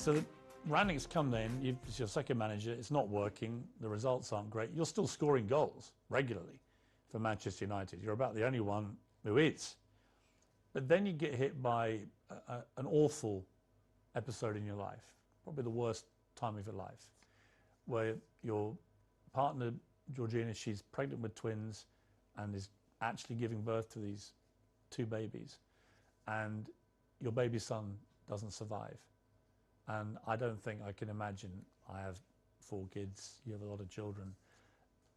So the Rangnick's come then, it's your second manager, it's not working, the results aren't great. You're still scoring goals regularly for Manchester United. You're about the only one who is. But then you get hit by an awful episode in your life, probably the worst time of your life, where your partner, Georgina, she's pregnant with twins and is actually giving birth to these two babies. And your baby son doesn't survive. And I don't think I can imagine, I have 4 kids, you have a lot of children,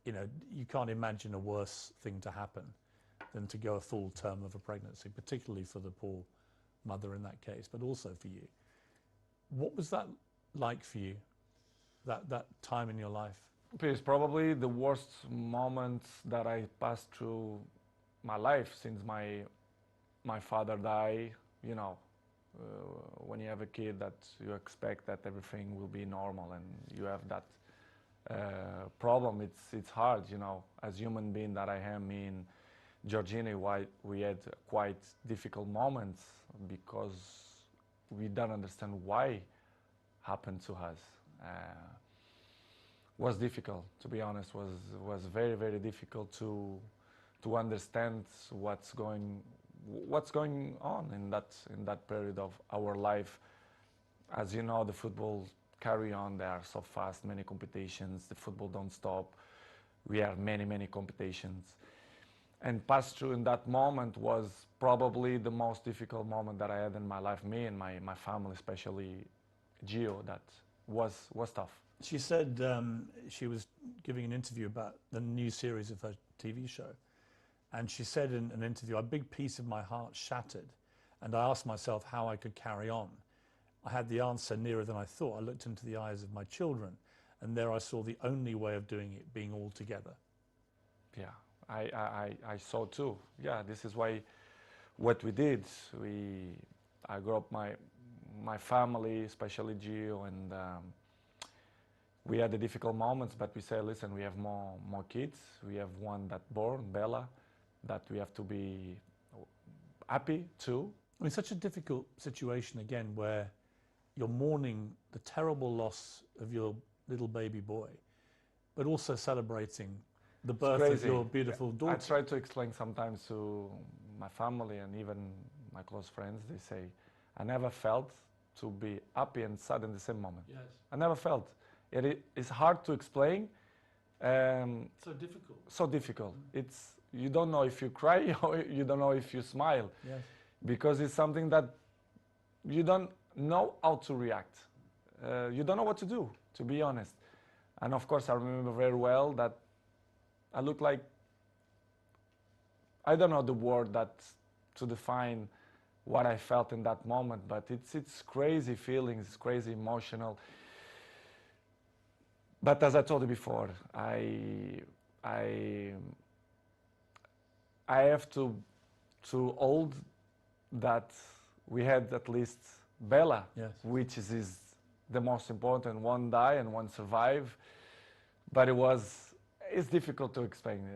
you know, you can't imagine a worse thing to happen than to go a full term of a pregnancy, particularly for the poor mother in that case, but also for you. What was that like for you, that time in your life? It's probably the worst moment that I passed through my life since my father died. You know, when you have a kid, that you expect that everything will be normal, and you have that problem. It's hard, you know, as human being that I am. Me and Georgina, we had quite difficult moments because we don't understand why happened to us. Was difficult, to be honest. Was very, very difficult to understand what's going on in that period of our life. As you know, the football carry on. They are so fast, many competitions. The football don't stop. We have many competitions. And pass through in that moment was probably the most difficult moment that I had in my life. Me and my family, especially Gio, that was tough. She said she was giving an interview about the new series of her TV show. And she said in an interview, a big piece of my heart shattered. And I asked myself how I could carry on. I had the answer nearer than I thought. I looked into the eyes of my children, and there I saw the only way of doing it, being all together. Yeah, I saw too. Yeah, this is why what we did. I grew up my family, especially Gio, and we had the difficult moments, but we said, listen, we have more kids. We have one that born, Bella, that we have to be happy too. I mean, such a difficult situation again, where you're mourning the terrible loss of your little baby boy, but also celebrating the birth of your beautiful daughter. I try to explain sometimes to my family and even my close friends. They say, I never felt to be happy and sad in the same moment. Yes. I never felt. It's hard to explain. So difficult. So difficult. You don't know if you cry or you don't know if you smile. Yes. Because it's something that you don't know how to react. You don't know what to do, to be honest. And of course, I remember very well that I looked like, I don't know the word to define what I felt in that moment, but it's crazy feelings, it's crazy emotional. But as I told you before, I have to hold that we had at least Bella, yes, which is the most important. One die and one survive, but it's difficult to explain.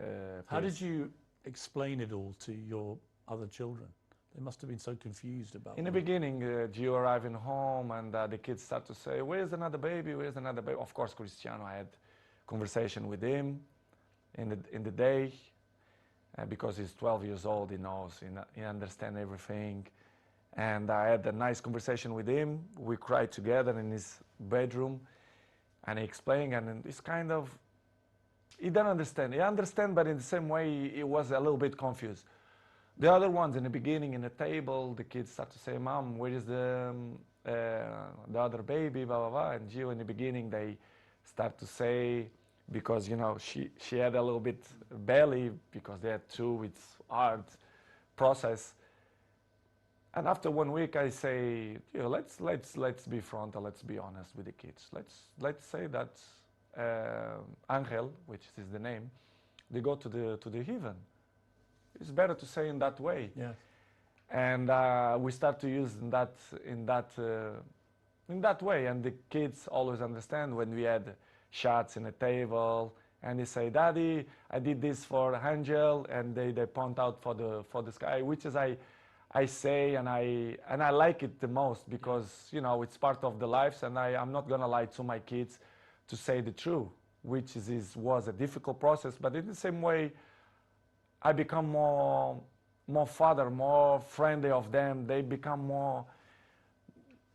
How did you explain it all to your other children? They must have been so confused about it. In the beginning, Gio arriving home, and the kids start to say, where's another baby, where's another baby? Of course, Cristiano, I had conversation with him in the day, because he's 12 years old, he knows, he understands everything. And I had a nice conversation with him. We cried together in his bedroom, and he explained, and it's kind of, he didn't understand. He understand, but in the same way, he was a little bit confused. The other ones in the beginning, in the table, the kids start to say, Mom, where is the other baby, blah, blah, blah. And Gio, in the beginning, they start to say, because, you know, she had a little bit belly, because they had 2, it's hard process. And after 1 week, I say, you know, let's be frontal, let's be honest with the kids. Let's say that Angel, which is the name, they go to the heaven. It's better to say in that way. Yes. And we start to use in that way, and the kids always understand when we had shots in the table, and they say, Daddy, I did this for Angel, and they point out for the sky, which is I I say, and I like it the most because you know it's part of the lives, and I'm not gonna lie to my kids to say the truth, which was a difficult process. But in the same way, I become more father, more friendly of them. They become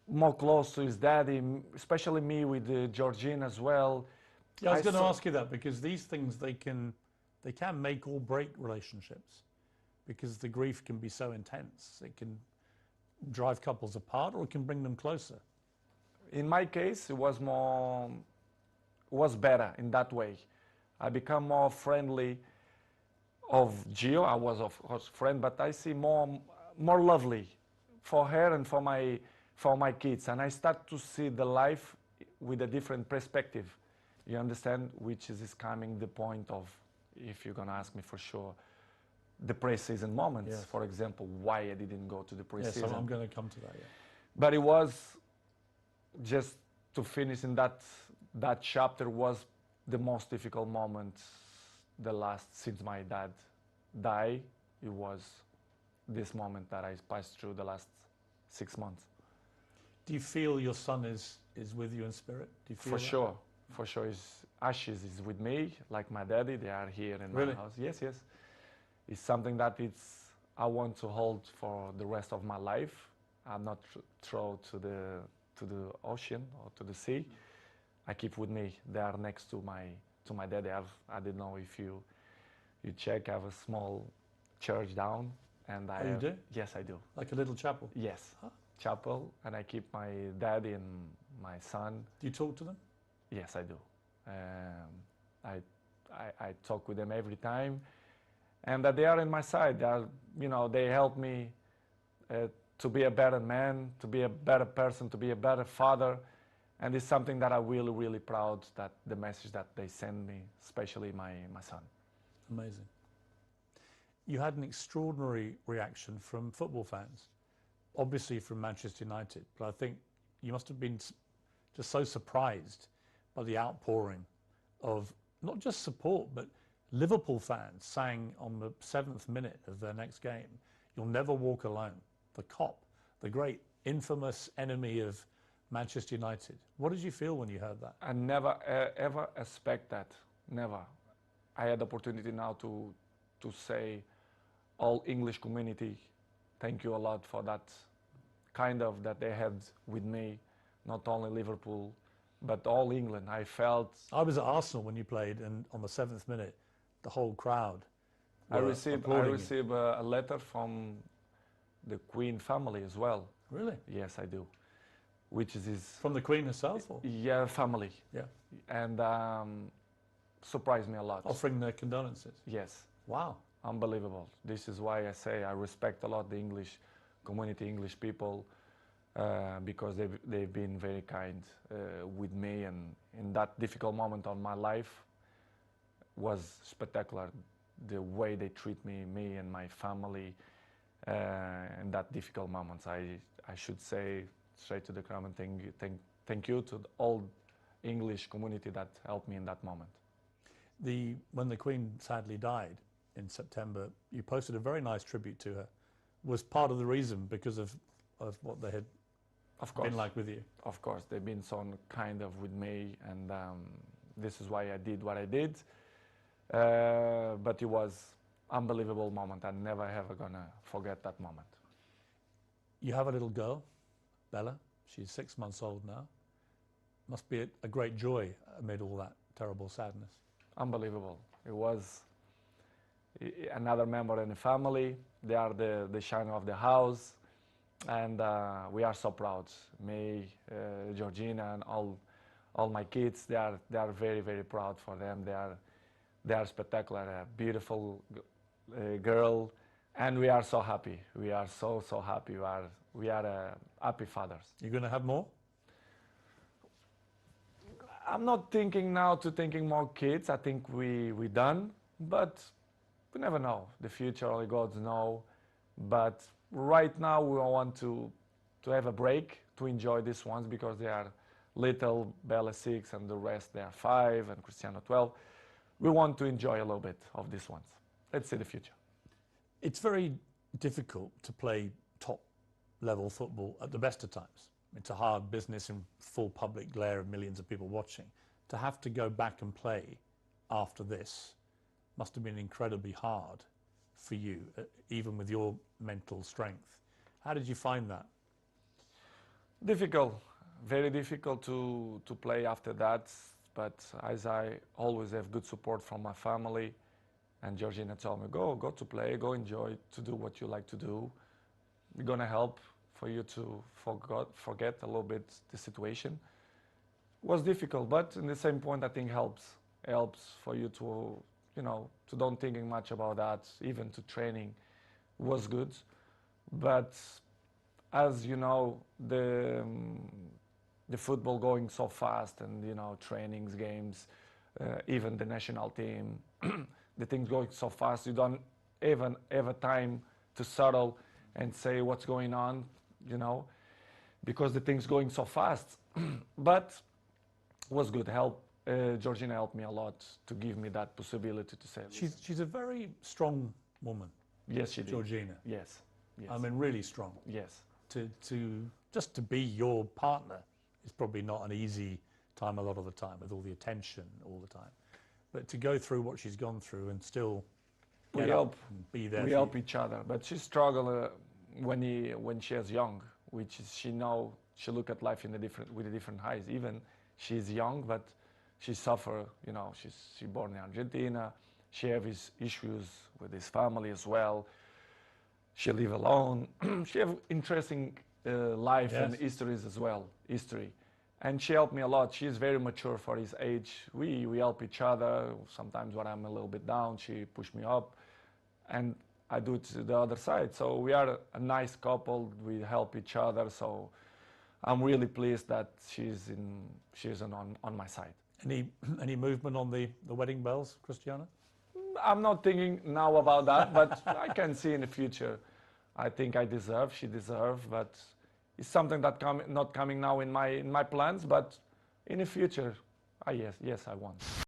more close to his daddy, especially me with Georgina as well. Yeah, I was going to ask you that because these things they can make or break relationships because the grief can be so intense. It can drive couples apart or it can bring them closer. In my case, it was better in that way. I become more friendly of Gio. I was of course friend, but I see more lovely for her and for my kids, and I start to see the life with a different perspective. You understand, which is coming the point of, if you're gonna ask me for sure, the pre-season moments. Yes. For example, why I didn't go to the pre-season. Yes, I'm going to come to that. Yeah. But it was just to finish in that chapter was the most difficult moment, the last since my dad died. It was this moment that I passed through the last 6 months. Do you feel your son is with you in spirit? Do you feel For that? sure, for sure. His ashes is with me, like my daddy. They are here in Really? my house. Yes, yes. It's something that I want to hold for the rest of my life. I'm not throw to the ocean or to the sea. I keep with me. They are next to my daddy. I don't know if you check. I have a small church down, and I. Oh, you do? Yes, I do. Like a little chapel? Yes, Huh? chapel, and I keep my daddy and my son. Do you talk to them? Yes, I do. I talk with them every time, and that they are in my side. They are, they help me to be a better man, to be a better person, to be a better father, and it's something that I'm really, really proud that the message that they send me, especially my son. Amazing. You had an extraordinary reaction from football fans, obviously from Manchester United, but I think you must have been just so surprised by the outpouring of not just support, but Liverpool fans sang on the 7th minute of their next game, "You'll never walk alone." The Kop, the great infamous enemy of Manchester United. What did you feel when you heard that? I never ever expect that. Never. I had the opportunity now to say, all English community, thank you a lot for that kind of that they had with me, not only Liverpool, but all England. I was at Arsenal when you played, and on the 7th minute, the whole crowd I were received applauding you. a letter from the Queen family as well. Really? Yes, I do. Which is From the Queen herself? Or? yeah, family. Yeah. And surprised me a lot. Offering their condolences? Yes. Wow. Unbelievable. This is why I say I respect a lot the English community, English people, because they've been very kind with me, and in that difficult moment of my life was spectacular. The way they treat me and my family in that difficult moments. I should say straight to the crowd and thank you to the all English community that helped me in that moment. When the Queen sadly died in September, you posted a very nice tribute to her. Was part of the reason because of what they had been like with you? Of course, they've been so kind of with me, and this is why I did what I did. But it was unbelievable moment. I'm never ever gonna forget that moment. You have a little girl, Bella. She's 6 months old now. Must be a great joy amid all that terrible sadness. Unbelievable. It was another member in the family. They are the shine of the house, and we are so proud. Me, Georgina, and all my kids. They are very, very proud for them. They are spectacular. A beautiful girl, and we are so happy. We are so happy. We are happy fathers. You're going to have more? I'm not thinking now to thinking more kids. I think we done, but we never know. The future only God knows. But right now we want to have a break to enjoy these ones because they are little. Bella 6 and the rest they are 5 and Cristiano 12. We want to enjoy a little bit of these ones. Let's see the future. It's very difficult to play top level football at the best of times. It's a hard business in full public glare of millions of people watching. To have to go back and play after this must have been incredibly hard for you, even with your mental strength. How did you find that? Difficult, very difficult to play after that, but as I always have good support from my family, and Georgina told me, go to play, go enjoy, to do what you like to do. We're gonna help for you to forget a little bit the situation. It was difficult, but in the same point, I think helps for you to, to don't thinking much about that, even to training was good. But as you know, the football going so fast, and trainings, games, even the national team, the things going so fast, you don't even have a time to settle and say what's going on, because the things going so fast. But it was good. Georgina helped me a lot to give me that possibility to say. She's a very strong woman. Yes, she did. Georgina. Yes. I mean, really strong. Yes. Just to be your partner is probably not an easy time a lot of the time, with all the attention all the time. But to go through what she's gone through and still get up and be there. We help each other. But she struggled when she was young, which is she look at life with a different eyes. Even she's young, but she suffer. She born in Argentina. She have his issues with his family as well. She live alone. She have interesting life and histories as well. And she helped me a lot. She's very mature for his age. We help each other. Sometimes when I'm a little bit down, she push me up, and I do it to the other side. So we are a nice couple. We help each other. So I'm really pleased that she's on my side. Any movement on the wedding bells, Cristiano? I'm not thinking now about that, but I can see in the future. I think she deserves, but it's something that not coming now in my plans, but in the future, yes, I want.